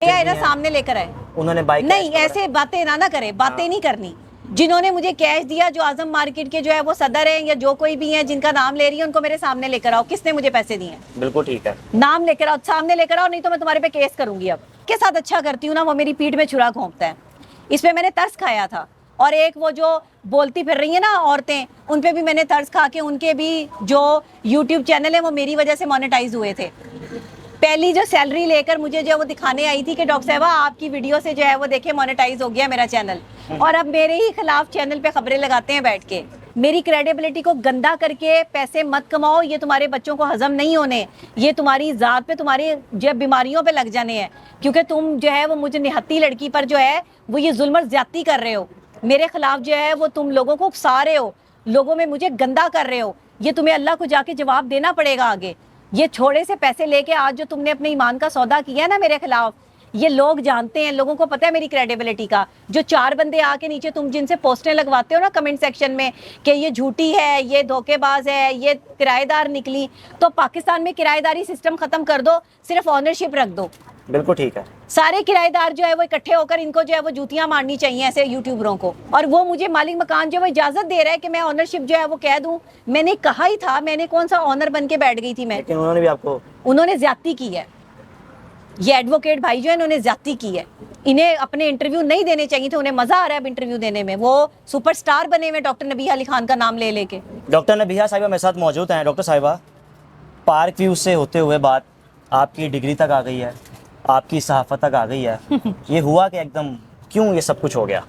आए ना सामने लेकर आए। उन्होंने बाइक नहीं ऐसे बातें ना करे, बातें नहीं करनी। जिन्होंने मुझे कैश दिया, जो आजम मार्केट के जो है वो सदर हैं या जो कोई भी है जिनका नाम ले रही है, उनको मेरे सामने लेकर आओ। किसने मुझे पैसे दिए? बिल्कुल ठीक है, नाम लेकर आओ, सामने लेकर आओ, नहीं तो मैं तुम्हारे पे केस करूंगी। अब के साथ अच्छा करती हूँ ना, वो मेरी पीठ में छुरा घोंपता है। इसमें मैंने तरस खाया था। और एक वो जो बोलती फिर रही है ना औरतें, उन पे भी मैंने तरस खा के, उनके भी जो यूट्यूब चैनल है वो मेरी वजह से मोनेटाइज हुए थे। पहली जो सैलरी लेकर मुझे जो है वो दिखाने आई थी कि डॉक्टर साहबा आपकी वीडियो से जो है वो देखिए मोनेटाइज हो गया मेरा चैनल, और अब मेरे ही खिलाफ चैनल पे खबरें लगाते हैं बैठ के। मेरी क्रेडिबिलिटी को गंदा करके पैसे मत कमाओ, ये तुम्हारे बच्चों को हजम नहीं होने, ये तुम्हारी जात पे, तुम्हारी जो बीमारियों पे लग जाने हैं, क्योंकि तुम जो है वो मुझे निहत्ती लड़की पर जो है वो ये जुल्म और ज्यादती कर रहे हो। मेरे खिलाफ जो है वो तुम लोगों को उकसा रहे हो, लोगों में मुझे गंदा कर रहे हो। ये तुम्हें अल्लाह को जाके जवाब देना पड़ेगा आगे। ये छोड़े से पैसे लेके आज जो तुमने अपने ईमान का सौदा किया है ना मेरे खिलाफ, ये लोग जानते हैं, लोगों को पता है मेरी क्रेडिबिलिटी का। जो चार बंदे आके नीचे तुम जिनसे पोस्टें लगवाते हो ना कमेंट सेक्शन में कि ये झूठी है, ये धोखेबाज है, ये किराएदार निकली, तो पाकिस्तान में किराएदारी सिस्टम खत्म कर दो, सिर्फ ऑनरशिप रख दो। बिल्कुल ठीक है। सारे किराएदार जो है वो इकट्ठे होकर इनको जो है वो जूतियां मारनी चाहिए ऐसे यूट्यूबरों को। और वो मुझे मालिक मकान जो है वो इजाजत दे रहा है कि मैं ऑनरशिप जो है वो कह दूं। मैंने कहा ही था, मैंने कौन सा ऑनर बन के बैठ गई थी मैं? लेकिन उन्होंने भी आपको, उन्होंने ज्यादती की है। ये एडवोकेट भाई जो है इन्होंने ज्यादती की है। इन्हें अपने इंटरव्यू नहीं देने चाहिए थे, उन्हें मजा आ रहा है अब इंटरव्यू देने में। वो सुपरस्टार बने हुए डॉक्टर नबीहा अली खान का नाम ले लेके। डॉक्टर नबीहा साहिबा मेरे साथ मौजूद हैं। डॉक्टर साहिबा, पार्क व्यू से होते हुए बात आपकी डिग्री तक आ गई है, आपकी सहाफत तक आ गई है। ये हुआ कि एकदम क्यों ये सब कुछ हो गया?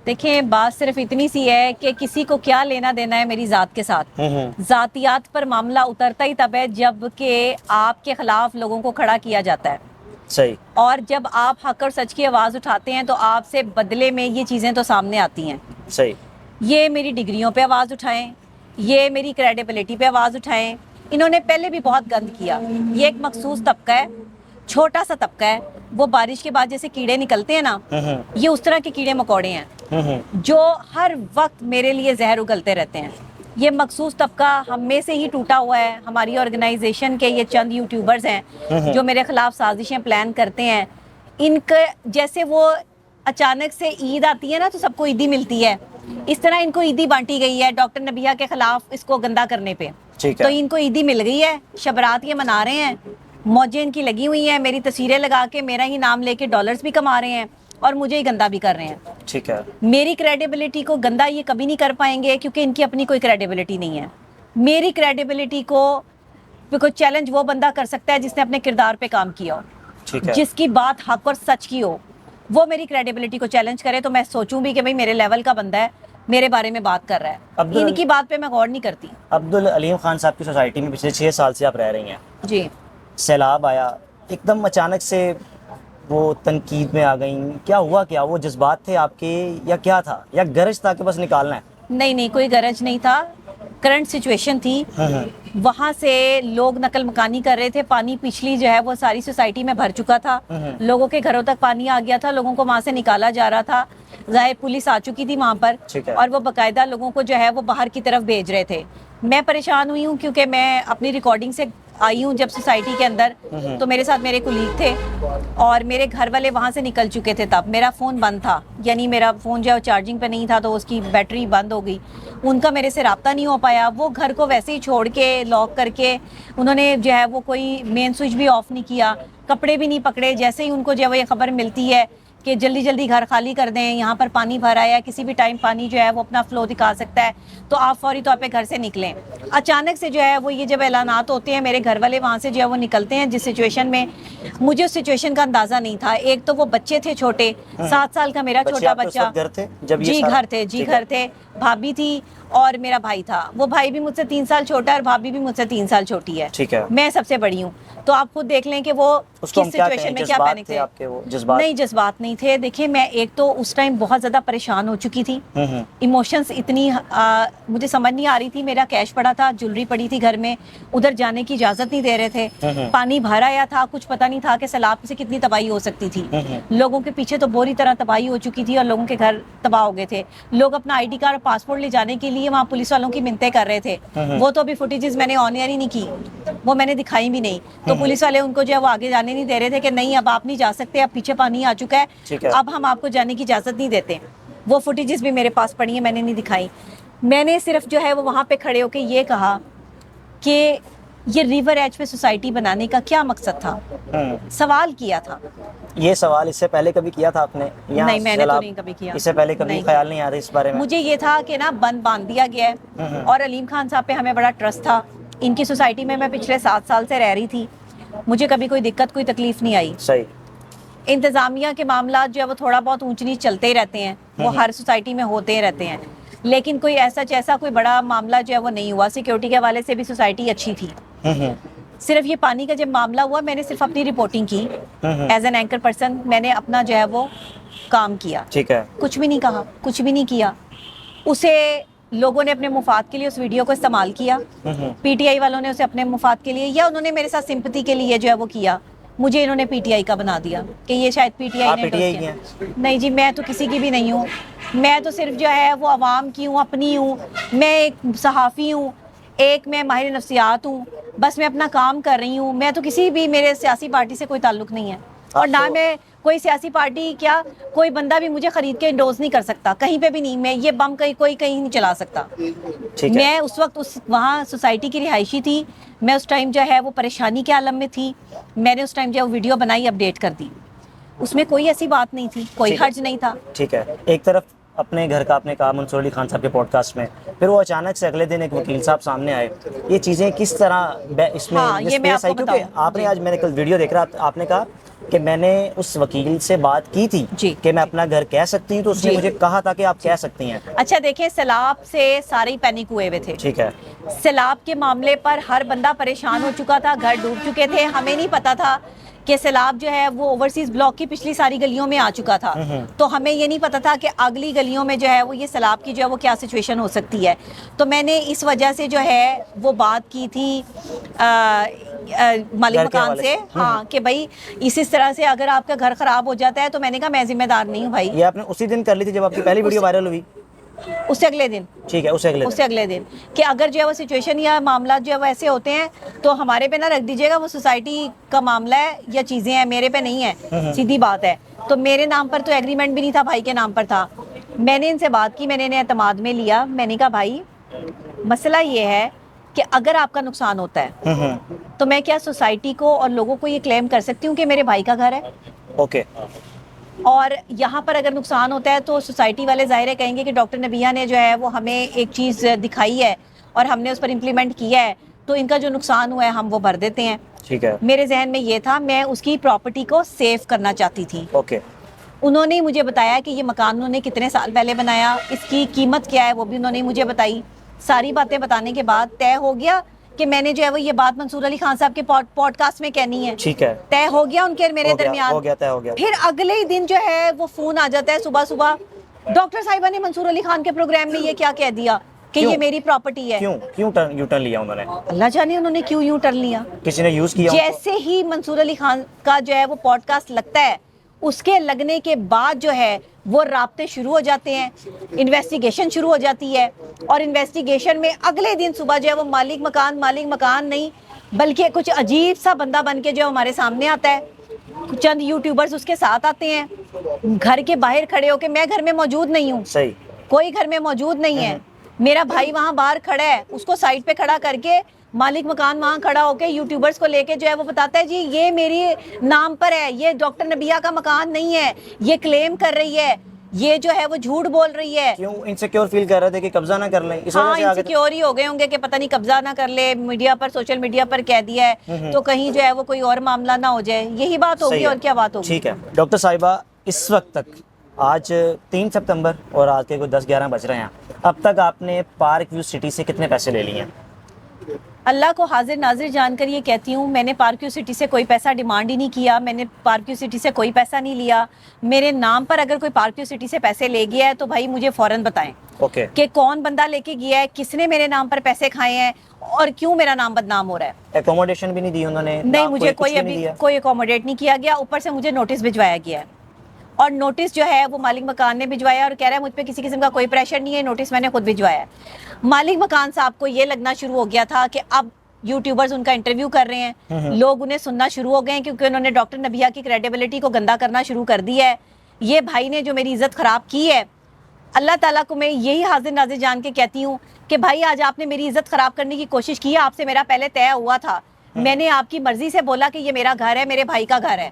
देखिए, बात सिर्फ इतनी सी है कि किसी को क्या लेना देना है मेरी जात के साथ। जातियात पर मामला उतरता ही तब है जब कि आपके खिलाफ लोगों को खड़ा किया जाता है। सही। और जब आप हक और सच की आवाज उठाते हैं तो आपसे बदले में ये चीजें तो सामने आती हैं। सही। ये मेरी डिग्रियों पे आवाज उठाएं, ये मेरी क्रेडिबिलिटी पे आवाज उठाएं। इन्होंने पहले भी बहुत गंद किया। ये एक मखसूस तबका है, छोटा सा तबका है। वो बारिश के बाद जैसे कीड़े निकलते हैं ना, ये उस तरह के कीड़े मकोड़े हैं जो हर वक्त मेरे लिए जहर उगलते रहते हैं। ये मखसूस तबका हम में से ही टूटा हुआ है। हमारी ऑर्गेनाइजेशन के ये चंद यूट्यूबर्स हैं जो मेरे खिलाफ साजिशें प्लान करते हैं। इनके जैसे वो अचानक से ईद आती है ना तो सबको ईदी मिलती है, इस तरह इनको ईदी बांटी गई है डॉक्टर नबीहा के खिलाफ इसको गंदा करने पे। तो इनको ईदी मिल गई है, शबरात ये मना रहे हैं, मौजें इनकी लगी हुई हैं, मेरी तस्वीरें लगा के मेरा ही नाम लेके डॉलर्स भी कमा रहे हैं और मुझे ही गंदा भी कर रहे हैं। ठीक है। मेरी क्रेडिबिलिटी को गंदा ये कभी नहीं कर पाएंगे क्योंकि इनकी अपनी कोई क्रेडिबिलिटी नहीं है। मेरी क्रेडिबिलिटी को चैलेंज वो बंदा कर सकता है जिसने अपने किरदार पे काम किया हो, ठीक है। जिसकी बात हक और सच की हो, वो मेरी क्रेडिबिलिटी को चैलेंज करे तो मैं सोचूं भी कि भाई मेरे लेवल का बंदा है, मेरे बारे में बात कर रहा है। इनकी बात पे मैं गौर नहीं करती। अब्दुल अलीम खान साहब की सोसाइटी में पिछले 6 साल से आप रह रही हैं जी। सैलाब आया, एकदम अचानक से वो तनकीद में आ गई, क्या हुआ? क्या वो जज्बात थे आपके या क्या था, या गरज था कि बस निकालना है? नहीं, कोई गरज नहीं था। करंट सिचुएशन थी, वहां से लोग नकल मकानी कर रहे थे। पानी पिछली जो है वो सारी सोसाइटी में भर चुका था, लोगों के घरों तक पानी आ गया था, लोगों को वहां से निकाला जा रहा था। जाहिर पुलिस आ चुकी थी वहां पर और वो बकायदा लोगों को जो है वो बाहर की तरफ भेज रहे थे। मैं परेशान हुई हूँ क्योंकि मैं अपनी रिकॉर्डिंग से आई हूँ जब सोसाइटी के अंदर, तो मेरे साथ मेरे कुलीग थे और मेरे घर वाले वहाँ से निकल चुके थे। तब मेरा फ़ोन बंद था, यानी मेरा फ़ोन जो है चार्जिंग पे नहीं था तो उसकी बैटरी बंद हो गई। उनका मेरे से रब्ता नहीं हो पाया। वो घर को वैसे ही छोड़ के लॉक करके उन्होंने जो है वो कोई मेन स्विच भी ऑफ नहीं किया, कपड़े भी नहीं पकड़े। जैसे ही उनको जो है वो ये खबर मिलती है कि जल्दी जल्दी घर खाली कर दें, यहाँ पर पानी भरा है, किसी भी टाइम पानी जो है वो अपना फ्लो दिखा सकता है, तो आप फौरी तौर पे घर से निकलें। अचानक से जो है वो ये जब ऐलानात होते हैं, मेरे घर वाले वहाँ से जो है वो निकलते हैं जिस सिचुएशन में, मुझे उस सिचुएशन का अंदाजा नहीं था। एक तो वो बच्चे थे छोटे, 7 साल का मेरा छोटा बच्चा। घर थे जब जी घर थे, भाभी थी और मेरा भाई था। वो भाई भी मुझसे 3 साल छोटा है और भाभी भी मुझसे 3 साल छोटी है। ठीक है। मैं सबसे बड़ी हूँ, तो आप खुद देख लें कि वो किस सिचुएशन में क्या पैनिक थे। आपके वो जज्बात? नहीं, जज्बात नहीं थे। देखिए, मैं एक तो उस टाइम बहुत ज्यादा परेशान हो चुकी थी, इमोशंस इतनी मुझे समझ नहीं आ रही थी। मेरा कैश पड़ा था, ज्वेलरी पड़ी थी घर में, उधर जाने की इजाजत नहीं दे रहे थे। पानी भर आया था, कुछ पता नहीं था कि सैलाब से कितनी तबाही हो सकती थी। लोगों के पीछे तो बुरी तरह तबाही हो चुकी थी और लोगों के घर तबाह हो गए थे। लोग अपना ID कार्ड और पासपोर्ट ले जाने के लिए वहाँ पुलिस वालों की मिन्नतें कर रहे थे। वो तो अभी फुटेजेस मैंने ऑन एयर ही नहीं की, वो मैंने दिखाई भी नहीं। तो पुलिस वाले उनको जो है वो आगे जाने नहीं दे रहे थे कि नहीं अब आप नहीं जा सकते, अब पीछे पानी आ चुका ठीक है, है। अब हम आपको जाने की इजाज़त नहीं देते। वो फुटेजेस भी मेरे पास पड़ी है, मैंने नहीं दिखाई। मैंने सिर्फ जो है वो वहाँ पे खड़े होकर ये कहा कि ये रिवर एज पे सोसाइटी बनाने का क्या मकसद था, सवाल किया था। ये सवाल इससे पहले कभी किया था आपने? यहाँ नहीं, मैंने तो सैलाब- नहीं कभी किया। इससे पहले कभी नहीं ख्याल नहीं आता इस बारे में? मुझे ये था कि ना बंद बांध दिया गया है और अलीम खान साहब पे हमें बड़ा ट्रस्ट था। इनकी सोसाइटी में मैं पिछले 7 साल से रह रही थी, मुझे कभी कोई दिक्कत कोई तकलीफ नहीं आई। सही। इंतज़ामिया के मामला जो है वो थोड़ा बहुत ऊंच नीच चलते ही रहते हैं, वो हर सोसाइटी में होते ही रहते हैं, लेकिन कोई ऐसा कोई बड़ा मामला जो है वो नहीं हुआ। सिक्योरिटी के हवाले से भी सोसाइटी अच्छी थी। सिर्फ ये पानी का जब मामला हुआ मैंने सिर्फ अपनी रिपोर्टिंग की एज एन एंकर पर्सन, मैंने अपना जो है वो काम किया, ठीक है। कुछ भी नहीं कहा, कुछ भी नहीं किया। उसे लोगों ने अपने मुफाद के लिए उस वीडियो को इस्तेमाल किया, पीटीआई वालों ने उसे अपने मुफाद के लिए या उन्होंने मेरे साथ सिंपैथी के लिए जो है वो किया। मुझे इन्होंने पीटीआई का बना दिया कि ये शायद पीटीआई आप ने PTI endorse की किया। नहीं जी, मैं तो किसी की भी नहीं हूँ, मैं तो सिर्फ जो है वो आवाम की हूँ, अपनी हूँ। मैं एक सहाफ़ी हूँ, एक मैं माहिर नफ्सियात हूँ, बस मैं अपना काम कर रही हूँ। मैं तो किसी भी, मेरे सियासी पार्टी से कोई ताल्लुक नहीं है और ना मैं कोई सियासी पार्टी, क्या कोई बंदा भी मुझे खरीद के इंडोर्स नहीं कर सकता, कहीं पे भी नहीं। मैं ये बम कोई कहीं नहीं चला सकता। ठीक है। मैं उस वक्त उस वहाँ सोसाइटी की रिहायशी थी, मैं उस टाइम जो है वो परेशानी के आलम में थी। मैंने उस टाइम जो है वो वीडियो बनाई, अपडेट कर दी, उसमें कोई ऐसी बात नहीं थी, कोई ठीक है। हर्ज नहीं था। ठीक है। एक तरफ अपने घर का आपने कहा मंसूर अली खान साहब के पॉडकास्ट में, फिर वो अचानक से अगले दिन एक वकील साहब सामने आए। ये चीज़ें किस तरह इसमें हाँ, ये मैं स्पेस आई? आपको क्योंकि बताऊं। आपने आज, मैंने कल वीडियो देख रहा, आपने कहा कि मैंने उस वकील से बात की थी जी। कि मैं अपना घर कह सकती हूँ, तो उसने जी। मुझे कहा था कि आप कह सकती हैं। अच्छा देखिए, सैलाब से सारे ही पैनिक हुए हुए थे। ठीक है। सैलाब के मामले पर हर बंदा परेशान हो चुका था, घर डूब चुके थे। हमें नहीं पता था कि सैलाब जो है वो ओवरसीज ब्लॉक की पिछली सारी गलियों में आ चुका था, तो हमें ये नहीं पता था कि अगली गलियों में जो है वो ये सैलाब की जो है वो क्या सिचुएशन हो सकती है। तो मैंने इस वजह से जो है वो बात की थी मालिक घर के मकान हवाले से, से। हाँ, कि भाई इस तरह से अगर आपका घर खराब हो जाता है, तो मैंने कहा मैं जिम्मेदार नहीं हूँ भाई। ये आपने उसी दिन कर ली थी जब आपकी पहली वीडियो वायरल हुई? उससे अगले दिन, ठीक है, उससे अगले दिन। कि अगर जो है वो सिचुएशन या मामला जो है वो ऐसे होते हैं तो हमारे पे ना रख दीजिएगा, वो सोसाइटी का मामला है या चीज़ें हैं, मेरे पे नहीं है, सीधी बात है। तो मेरे नाम पर तो एग्रीमेंट भी नहीं था, भाई के नाम पर था। मैंने इनसे बात की, मैंने इन्हें एतमाद में लिया। मैंने कहा भाई मसला ये है कि अगर आपका नुकसान होता है तो मैं क्या सोसाइटी को और लोगों को ये क्लेम कर सकती हूँ कि मेरे भाई का घर है? ओके। और यहाँ पर अगर नुकसान होता है तो सोसाइटी वाले ज़ाहिर है कहेंगे कि डॉक्टर नबिया ने जो है वो हमें एक चीज़ दिखाई है और हमने उस पर इम्प्लीमेंट किया है, तो इनका जो नुकसान हुआ है हम वो भर देते हैं। ठीक है। मेरे जहन में ये था, मैं उसकी प्रॉपर्टी को सेव करना चाहती थी। ओके। उन्होंने ही मुझे बताया कि ये मकान उन्होंने कितने साल पहले बनाया, इसकी कीमत क्या है वो भी उन्होंने ही मुझे बताई। सारी बातें बताने के बाद तय हो गया कि मैंने जो है वो ये बात मंसूर अली खान साहब के पॉडकास्ट में कहनी है। ठीक है। तय हो गया उनके और मेरे दरमियान। हो गया, तय हो गया। फिर अगले ही दिन जो है वो फोन आ जाता है सुबह सुबह, डॉक्टर साहिबा ने मंसूर अली खान के प्रोग्राम में ये क्या कह दिया कि क्यों? ये मेरी प्रॉपर्टी है। क्यों यू टर्न लिया उन्होंने? अल्लाह जाने उन्होंने क्यों यूं टर्न लिया। किसी ने यूज किया उनको? जैसे ही मंसूर अली खान का जो है वो पॉडकास्ट लगता है, उसके लगने के बाद जो है वो राब्ते शुरू हो जाते हैं, इन्वेस्टिगेशन शुरू हो जाती है। और इन्वेस्टिगेशन में अगले दिन सुबह जो है वो मालिक मकान नहीं बल्कि कुछ अजीब सा बंदा बन के जो हमारे सामने आता है, चंद यूट्यूबर्स उसके साथ आते हैं, घर के बाहर खड़े होके, मैं घर में मौजूद नहीं हूँ, सही। कोई घर में मौजूद नहीं है, मेरा भाई वहाँ बाहर खड़ा है, उसको साइड पे खड़ा करके मालिक मकान वहाँ खड़ा होके यूट्यूबर्स को लेके जो है वो बताता है जी ये मेरी नाम पर है, ये डॉक्टर नबिया का मकान नहीं है, ये क्लेम कर रही है, ये जो है वो झूठ बोल रही है। क्यों इनसिक्योर फील कर रहे थे कि कब्जा ना कर लें, इस हाँ, वजह से आगे? इनसिक्योर ही हो गए होंगे कि पता नहीं कब्जा ना कर ले, मीडिया पर, सोशल मीडिया पर कह दिया है तो कहीं जो है वो कोई और मामला ना हो जाए, यही बात होगी और क्या बात होगी। ठीक है डॉक्टर साहिबा, इस वक्त तक आज 3 सितंबर और आज के कोई 10-11 बज रहे हैं, अब तक आपने पार्क व्यू सिटी से कितने पैसे ले लिए हैं? अल्लाह को हाजिर नाजिर जानकर ये कहती हूँ, मैंने पार्क व्यू सिटी से कोई पैसा डिमांड ही नहीं किया, मैंने पार्क व्यू सिटी से कोई पैसा नहीं लिया। मेरे नाम पर अगर कोई पार्क व्यू सिटी से पैसे ले गया है तो भाई मुझे फ़ौरन बताएं ओके। कि कौन बंदा लेके गया है, किसने मेरे नाम पर पैसे खाए हैं और क्यों मेरा नाम बदनाम हो रहा है। एकोमोडेशन भी नहीं दी उन्होंने? नहीं, मुझे कुछ कोई भी अभी नहीं दिया? कोई अकोमोडेट नहीं किया गया, ऊपर से मुझे नोटिस भिजवाया गया है और नोटिस जो है वो मालिक मकान ने भिजवाया और कह रहा है मुझ पे किसी किस्म का कोई प्रेशर नहीं है, नोटिस मैंने खुद भिजवाया है। मालिक मकान साहब को ये लगना शुरू हो गया था कि अब यूट्यूबर्स उनका इंटरव्यू कर रहे हैं, लोग उन्हें सुनना शुरू हो गए हैं क्योंकि उन्होंने डॉक्टर नबिया की क्रेडिबिलिटी को गंदा करना शुरू कर दिया है। ये भाई ने जो मेरी इज्जत खराब की है, अल्लाह ताला को मैं यही हाजिर नाजिर जान के कहती हूँ कि भाई आज आपने मेरी इज्जत खराब करने की कोशिश की है। आपसे मेरा पहले तय हुआ था, मैंने आपकी मर्जी से बोला कि ये मेरा घर है, मेरे भाई का घर है,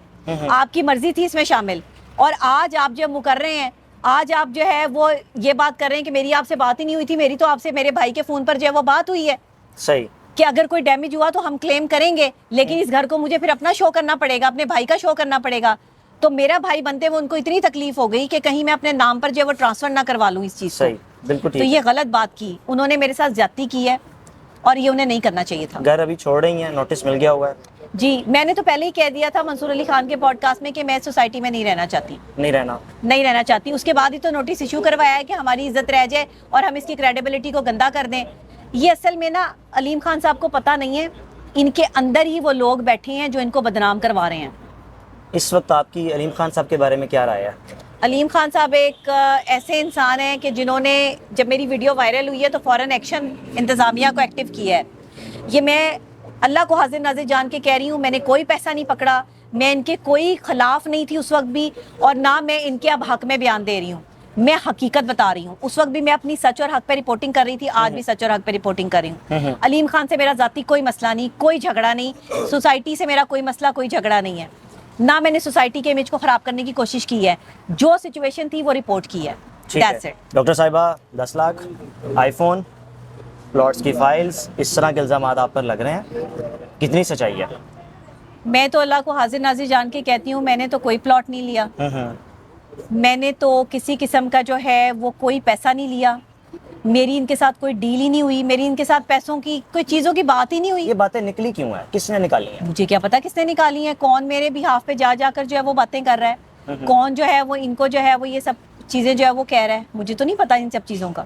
आपकी मर्जी थी इसमें शामिल, और आज आप जो मुकर रहे हैं, आज आप जो है वो ये बात कर रहे हैं कि मेरी आपसे बात ही नहीं हुई थी। मेरी तो आपसे मेरे भाई के फोन पर जो है वो बात हुई है सही कि अगर कोई डैमेज हुआ तो हम क्लेम करेंगे, लेकिन इस घर को मुझे फिर अपना शो करना पड़ेगा, अपने भाई का शो करना पड़ेगा। तो मेरा भाई बनते हुए उनको इतनी तकलीफ हो गई कि कहीं मैं अपने नाम पर जो है वो ट्रांसफर ना करवा लूं इस चीज सही, को। बिल्कुल तो ठीक ये गलत बात की उन्होंने, मेरे साथ ज्यादती की है और ये उन्हें नहीं करना चाहिए था। घर अभी छोड़ रही हैं, नोटिस मिल गया हुआ है? जी, मैंने तो पहले ही कह दिया था मंसूर अली खान के पॉडकास्ट में कि मैं सोसाइटी में नहीं रहना चाहती, नहीं रहना चाहती। उसके बाद ही तो नोटिस इशू करवाया है कि हमारी इज्जत रह जाए और हम इसकी क्रेडिबिलिटी को गंदा कर दें। ये असल में ना अलीम खान साहब को पता नहीं है, इनके अंदर ही वो लोग बैठे हैं जो इनको बदनाम करवा रहे हैं। इस वक्त आपकी अलीम खान साहब के बारे में क्या राय है? अलीम खान साहब एक ऐसे इंसान हैं कि जिन्होंने जब मेरी वीडियो वायरल हुई है तो फ़ौरन एक्शन इंतज़ामिया को एक्टिव किया है। ये मैं अल्लाह को हाजिर नाजिर जान के कह रही हूँ, मैंने कोई पैसा नहीं पकड़ा, मैं इनके कोई खिलाफ नहीं थी उस वक्त भी, और ना मैं इनके अब हक में बयान दे रही हूँ, मैं हकीकत बता रही हूँ। उस वक्त भी मैं अपनी सच और हक पे रिपोर्टिंग कर रही थी, आज भी सच और हक पे रिपोर्टिंग कर रही हूँ। अलीम खान से मेरा जाती कोई मसला नहीं, कोई झगड़ा नहीं, सोसाइटी से मेरा कोई मसला कोई झगड़ा नहीं है, ना मैंने सोसाइटी के इमेज को खराब करने की कोशिश की है। जो सिचुएशन थी वो रिपोर्ट की है। That's it। डॉक्टर साहिबा, 10 लाख, आईफोन, प्लॉट्स की फाइल्स, इस तरह के इल्जाम आप पर लग रहे हैं, कितनी सच्चाई है? मैं तो अल्लाह को हाजिर नाजिर जान के कहती हूँ, मैंने तो कोई प्लॉट नहीं लिया, मैंने तो किसी किस्म का जो है वो कोई पैसा नहीं लिया, मेरी इनके साथ कोई डील ही नहीं हुई, मेरी इनके साथ पैसों की कोई चीज़ों की बात ही नहीं हुई। ये बातें निकली क्यों है, किसने निकाली है? मुझे क्या पता किसने निकाली है, कौन मेरे बिहाफ पे जा जाकर जो है वो बातें कर रहा है, कौन जो है वो इनको जो है वो ये सब चीज़ें जो है वो कह रहा है, मुझे तो नहीं पता इन सब चीज़ों का,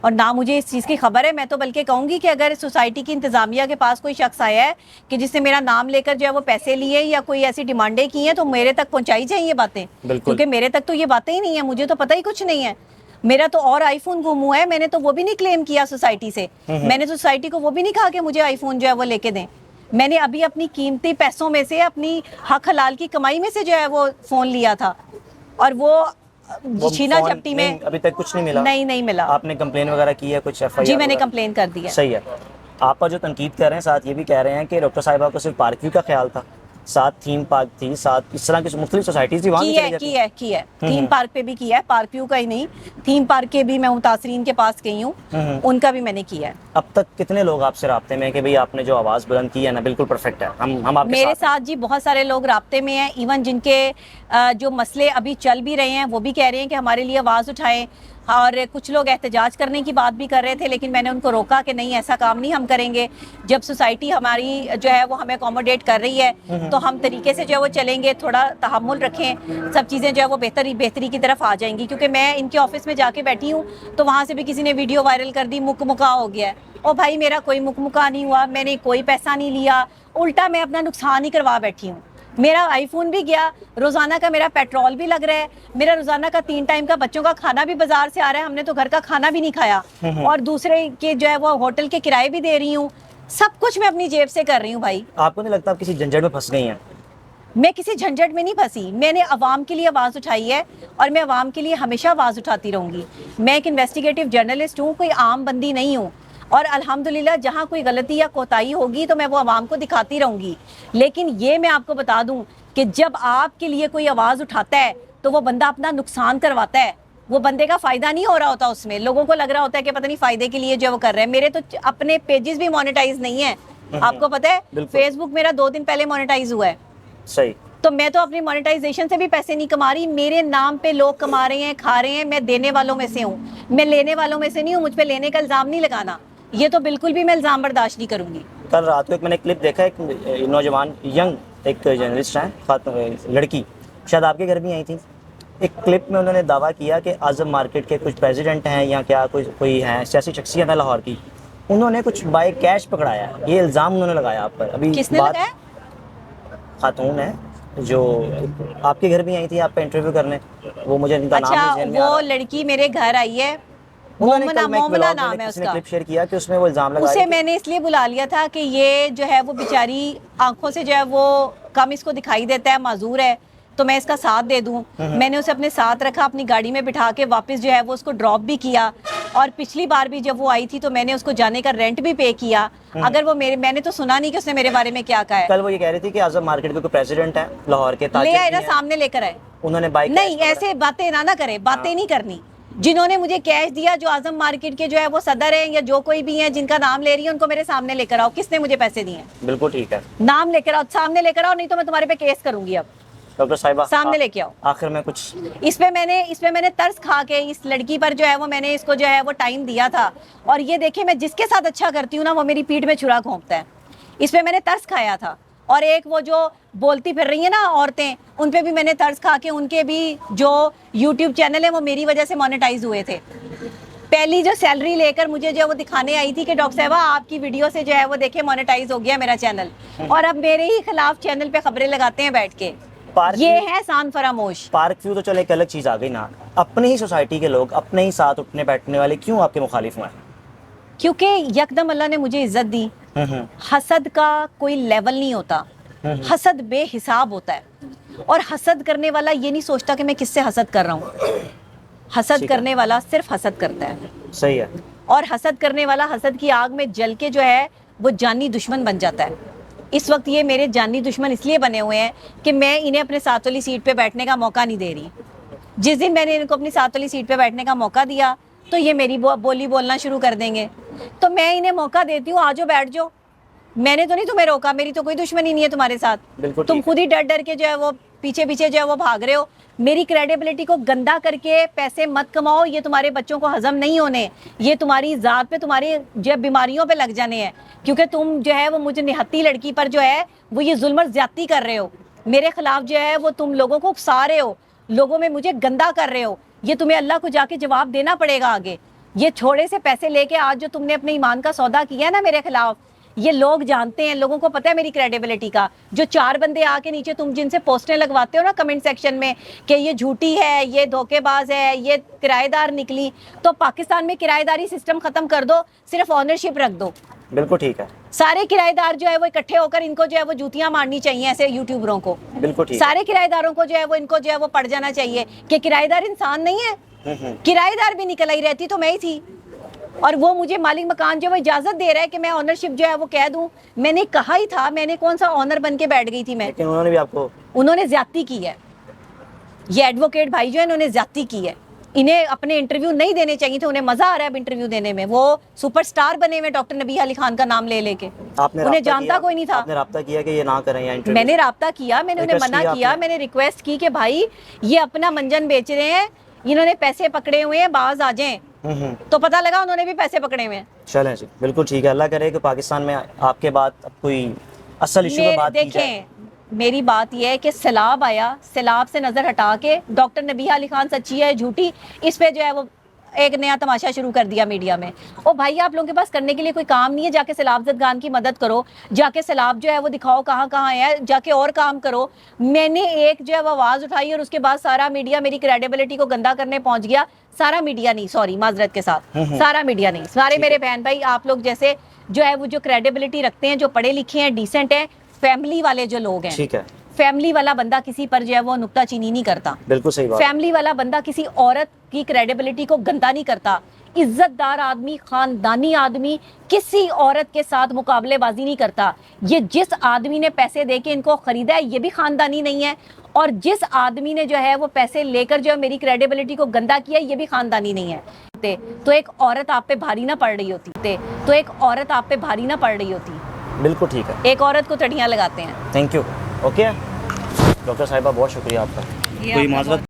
और ना मुझे इस चीज़ की खबर है। मैं तो बल्कि कहूँगी कि अगर सोसाइटी की इंतज़ामिया के पास कोई शख्स आया है कि जिसने मेरा नाम लेकर जो है वो पैसे लिए या कोई ऐसी डिमांडें की हैं, तो मेरे तक पहुँचाई जाए ये बातें, क्योंकि मेरे तक तो ये बातें ही नहीं है, मुझे तो पता ही कुछ नहीं है। मेरा तो और आईफोन गुम हुआ है, मैंने तो वो भी नहीं क्लेम किया सोसाइटी से, मैंने सोसाइटी को वो भी नहीं कहा कि मुझे आईफोन जो है वो लेके दें। मैंने अभी अपनी कीमती पैसों में से, अपनी हक हलाल की कमाई में से जो है वो फ़ोन लिया था, और वो छीना झपटी में अभी तक कुछ नहीं मिला? नहीं मिला। आपने कंप्लेन वगैरह की है, कुछ एफआईआर? जी, मैंने कंप्लेन कर दी है। सही है। आप पर जो तनकीद कर रहे हैं, साथ ये भी कह रहे हैं कि डॉक्टर साहिबा को सिर्फ पार्क व्यू का ख्याल था, साथ थीम पार्क थी, साथ इस तरह की मुख्तलिफ सोसाइटीज थी, वहाँ की है थीम पार्क पे भी किया है, पार्क व्यू का ही नहीं, थीम पार्क के भी मैं मुतासरीन के पास गई हूँ, उनका भी मैंने किया है। अब तक कितने लोग आपसे राब्ते में कि भाई आपने जो आवाज़ बुलंद की है ना बिल्कुल परफेक्ट है, हम आपके मेरे साथ जी बहुत सारे लोग राब्ते में हैं, इवन जिनके जो मसले अभी चल भी रहे हैं वो भी कह रहे हैं कि हमारे लिए आवाज़ उठाएं, और कुछ लोग एहतजाज करने की बात भी कर रहे थे, लेकिन मैंने उनको रोका कि नहीं, ऐसा काम नहीं हम करेंगे। जब सोसाइटी हमारी जो है वो हमें अकोमोडेट कर रही है तो हम तरीके से जो है वो चलेंगे, थोड़ा तहम्मुल रखें, सब चीज़ें जो है वो बेहतरी की तरफ आ जाएंगी। क्योंकि मैं इनके ऑफिस में जाके बैठी हूँ तो वहाँ से भी किसी ने वीडियो वायरल कर दी, मुकमुका हो गया है। और भाई मेरा कोई मुकमुका नहीं हुआ, मैंने कोई पैसा नहीं लिया, उल्टा मैं अपना नुकसान ही करवा बैठी हूँ। मेरा आईफोन भी गया, रोजाना का मेरा पेट्रोल भी लग रहा है, मेरा रोजाना का 3 टाइम का बच्चों का खाना भी बाजार से आ रहा है, हमने तो घर का खाना भी नहीं खाया, और दूसरे के जो है वो होटल के किराए भी दे रही हूँ, सब कुछ मैं अपनी जेब से कर रही हूँ। भाई आपको नहीं लगता आप किसी झंझट में फंस गई हैं? मैं किसी झंझट में नहीं फंसी, मैंने अवाम के लिए आवाज़ उठाई है और मैं अवाम के लिए हमेशा आवाज़ उठाती रहूँगी। मैं एक इन्वेस्टिगेटिव जर्नलिस्ट हूँ, कोई आम बंदी नहीं हूँ, और अल्हम्दुलिल्लाह जहाँ कोई गलती या कोताही होगी तो मैं वो आवाम को दिखाती रहूँगी। लेकिन ये मैं आपको बता दूँ कि जब आपके लिए कोई आवाज़ उठाता है तो वो बंदा अपना नुकसान करवाता है, वो बंदे का फ़ायदा नहीं हो रहा होता उसमें, लोगों को लग रहा होता है कि पता नहीं फ़ायदे के लिए जो वो कर रहे हैं। मेरे तो अपने पेजेस भी मोनेटाइज नहीं है, आपको पता है, फेसबुक मेरा 2 दिन पहले मोनेटाइज हुआ है। सही। तो मैं तो अपनी मोनेटाइजेशन से भी पैसे नहीं कमा रही, मेरे नाम पे लोग कमा रहे हैं, खा रहे हैं, मैं देने वालों में से हूँ, मैं लेने वालों में से नहीं हूँ। मुझ पे लेने का इल्ज़ाम नहीं लगाना, ये तो बिल्कुल भी मैं इल्ज़ाम बर्दाश्त नहीं करूँगी। कल रात को एक मैंने क्लिप देखा, एक नौजवान यंग एक जर्नलिस्ट हैं, लड़की शायद आपके घर भी आई थी, एक क्लिप में उन्होंने दावा किया कि आज़म मार्केट के कुछ प्रेसिडेंट हैं या क्या कोई हैं सियासी शख्सियत है लाहौर की, उन्होंने कुछ बाय कैश पकड़ाया, ये इल्ज़ाम उन्होंने लगाया आप पर। अभी किसने लगाया? खातून है जो आपके घर भी आई थी आप पे इंटरव्यू करने, वो मुझे इनका नाम नहीं ज़हन में आ वो रहा। लड़की मेरे घर आई है, उन्होंने मोमना कल मैं एक मोमना ब्लॉग नाम में है किसी ने उसका। क्लिप शेयर किया कि उसमें वो इल्जाम लगा उसे रही थी। मैंने इसलिए बुला लिया था कि ये जो है वो बेचारी आंखों से जो है वो कम इसको दिखाई देता है, माजूर है, तो मैं इसका साथ दे दूं। मैंने उसे अपने साथ रखा, अपनी गाड़ी में बिठा के वापस जो है वो उसको ड्रॉप भी किया। और पिछली बार भी जब वो आई थी तो मैंने उसको जाने का रेंट भी पे किया। अगर वो मैंने तो सुना नहीं कि उसने मेरे बारे में क्या कहा है। कल वो ये कह रही थी कि आजम मार्केट के कोई प्रेसिडेंट है लाहौर के, ले ताजिर आए भी ना, हैं। सामने लेकर आए। उन्होंने बाइक नहीं, ऐसे बातें ना करे, बातें नहीं करनी। जिन्होंने मुझे कैश दिया, जो आजम मार्केट के जो है वो सदर है या जो कोई भी है जिनका नाम ले रही है, उनको मेरे सामने लेकर आओ। किसने मुझे पैसे दिए? बिल्कुल ठीक है, नाम लेकर आओ, सामने लेकर आओ, नहीं तो मैं तुम्हारे पे केस करूंगी। अब डॉक्टर साहिबा सामने लेके आओ। आखिर में कुछ इस पे मैंने तरस खा के इस लड़की पर जो है वो मैंने इसको जो है वो टाइम दिया था। और ये देखिए, मैं जिसके साथ अच्छा करती हूँ ना, वो मेरी पीठ में छुरा घोंपता है। इस पे मैंने तरस खाया था। और एक वो जो बोलती फिर रही है ना औरतें, उन पे भी मैंने तरस खा के, उनके भी जो यूट्यूब चैनल है वो मेरी वजह से मोनेटाइज हुए थे। पहली जो सैलरी लेकर मुझे जो वो दिखाने आई थी कि डॉक्टर साहबा आपकी वीडियो से जो है वो देखिए मोनेटाइज हो गया मेरा चैनल, और अब मेरे ही खिलाफ चैनल पे खबरें लगाते हैं बैठ के। ये है सान फरामोश। पार्क व्यू तो चलो एक अलग चीज आ गई ना, अपनी ही सोसाइटी के लोग, अपने ही साथ उठने बैठने वाले क्यों आपके मुखालिफ हुए? क्योंकि यकदम अल्लाह ने मुझे इज्जत दी। हसद का कोई लेवल नहीं होता, हसद बेहिसाब होता है। और हसद करने वाला ये नहीं सोचता कि मैं किससे हसद कर रहा हूँ। हसद करने वाला सिर्फ हसद करता है। सही है। और हसद करने वाला हसद की आग में जल के जो है वो जानी दुश्मन बन जाता है। इस वक्त ये मेरे जानी दुश्मन इसलिए बने हुए हैं कि मैं इन्हें अपने साथ वाली सीट पे बैठने का मौका नहीं दे रही। जिस दिन मैंने इनको अपनी साथ वाली सीट पे बैठने का मौका दिया तो ये मेरी बोली बोलना शुरू कर देंगे। तो मैं इन्हें मौका देती हूँ, आ जाओ बैठ जाओ। मैंने तो नहीं तुम्हें रोका, मेरी तो कोई दुश्मनी नहीं है तुम्हारे साथ। बिल्कुल तुम ठीक खुद ही डर डर के जो है वो पीछे पीछे जो है वो भाग रहे हो। मेरी क्रेडिबिलिटी को गंदा करके पैसे मत कमाओ, ये तुम्हारे बच्चों को हजम नहीं होने, ये तुम्हारी जात पे, तुम्हारी जो है बीमारियों पे लग जाने हैं। क्योंकि तुम जो है वो मुझे निहत्ती लड़की पर जो है वो ये जुल्म और ज्यादती कर रहे हो। मेरे खिलाफ जो है वो तुम लोगों को उकसा रहे हो, लोगों में मुझे गंदा कर रहे हो। ये तुम्हें अल्लाह को जाके जवाब देना पड़ेगा आगे। ये छोड़े से पैसे लेके आज जो तुमने अपने ईमान का सौदा किया है ना मेरे खिलाफ, ये लोग जानते हैं, लोगों को पता है मेरी क्रेडिबिलिटी का। जो 4 बंदे आके नीचे तुम जिनसे पोस्टें लगवाते हो ना कमेंट सेक्शन में कि ये झूठी है, ये धोखेबाज है, ये किराएदार निकली, तो पाकिस्तान में किराएदारी सिस्टम खत्म कर दो, सिर्फ ऑनरशिप रख दो। बिल्कुल ठीक है। सारे किराएदार जो है वो इकट्ठे होकर इनको जो है वो जूतियां मारनी चाहिए ऐसे यूट्यूबरों को। बिल्कुल ठीक। सारे किराएदारों को जो है वो इनको जो है वो पड़ जाना चाहिए कि किराएदार इंसान नहीं है। किराएदार भी निकल आई रहती तो मैं ही थी। और वो मुझे मालिक मकान जो है वो इजाजत दे रहा है कि मैं ऑनरशिप जो है वो कह दूं। मैंने कहा ही था, मैंने कौन सा ऑनर बन के बैठ गई थी मैं। लेकिन उन्होंने भी आपको, उन्होंने ज्यादती की है। ये एडवोकेट भाई जो है इन्होंने ज्यादती की है। इन्हें अपने इंटरव्यू नहीं देने चाहिए थे, उन्हें मजा आ रहा है अब इंटरव्यू देने में। वो सुपरस्टार बने हुए डॉक्टर नबी अली खान का नाम ले लेके। आपने उन्हें राब्ता जानता किया? कोई नहीं था। आपने राब्ता किया कि ये ना करें या इंटरव्यू? मैंने राब्ता किया, मैंने उन्हें रिक्वेस्ट मना किया किया, आपने? मैंने रिक्वेस्ट की कि भाई ये अपना मंजन बेच रहे हैं, इन्होंने पैसे पकड़े हुए हैं, बाज आ जाएं। तो पता लगा उन्होंने भी पैसे पकड़े हुए हैं। चलें जी, बिल्कुल ठीक है। अल्लाह करे कि पाकिस्तान में आपके बाद अब कोई असल इशू पे बात की जाए। देखें, मेरी बात यह है कि सैलाब आया, सैलाब से नजर हटा के डॉक्टर नबी अली खान सच्ची है झूठी, इस पे जो है वो एक नया तमाशा शुरू कर दिया मीडिया में। ओ भाई, आप लोगों के पास करने के लिए कोई काम नहीं है? जाके सैलाब ज़दगान की मदद करो, जाके सैलाब जो है वो दिखाओ कहाँ कहाँ है, जाके और काम करो। मैंने एक जो है वो आवाज़ उठाई और उसके बाद सारा मीडिया मेरी क्रेडिबिलिटी को गंदा करने पहुंच गया। सारा मीडिया नहीं, सॉरी माजरत के साथ, सारा मीडिया नहीं, सारे मेरे बहन भाई आप लोग जैसे जो है वो जो क्रेडिबिलिटी रखते हैं, जो पढ़े लिखे हैं, डिसेंट हैं, फैमिली वाले जो लोग हैं। ठीक है। फैमिली वाला बंदा किसी पर जो है वो नुक्ताचीनी नहीं करता। बिल्कुल सही बात। फैमिली वाला बंदा किसी औरत की क्रेडिबिलिटी को गंदा नहीं करता। इज्जतदार आदमी, खानदानी आदमी किसी औरत के साथ मुकाबलेबाजी नहीं करता। ये जिस आदमी ने पैसे देके इनको खरीदा है ये भी खानदानी नहीं है, और जिस आदमी ने जो है वो पैसे लेकर जो है मेरी क्रेडिबिलिटी को गंदा किया ये भी खानदानी नहीं है। तो एक औरत आप पे भारी ना पड़ रही होती, तो एक औरत आप पे भारी ना पड़ रही होती। बिल्कुल ठीक है। एक औरत को तड़ियाँ लगाते हैं। Thank you. ओके डॉक्टर साहिबा, बहुत शुक्रिया आपका। कोई माजरत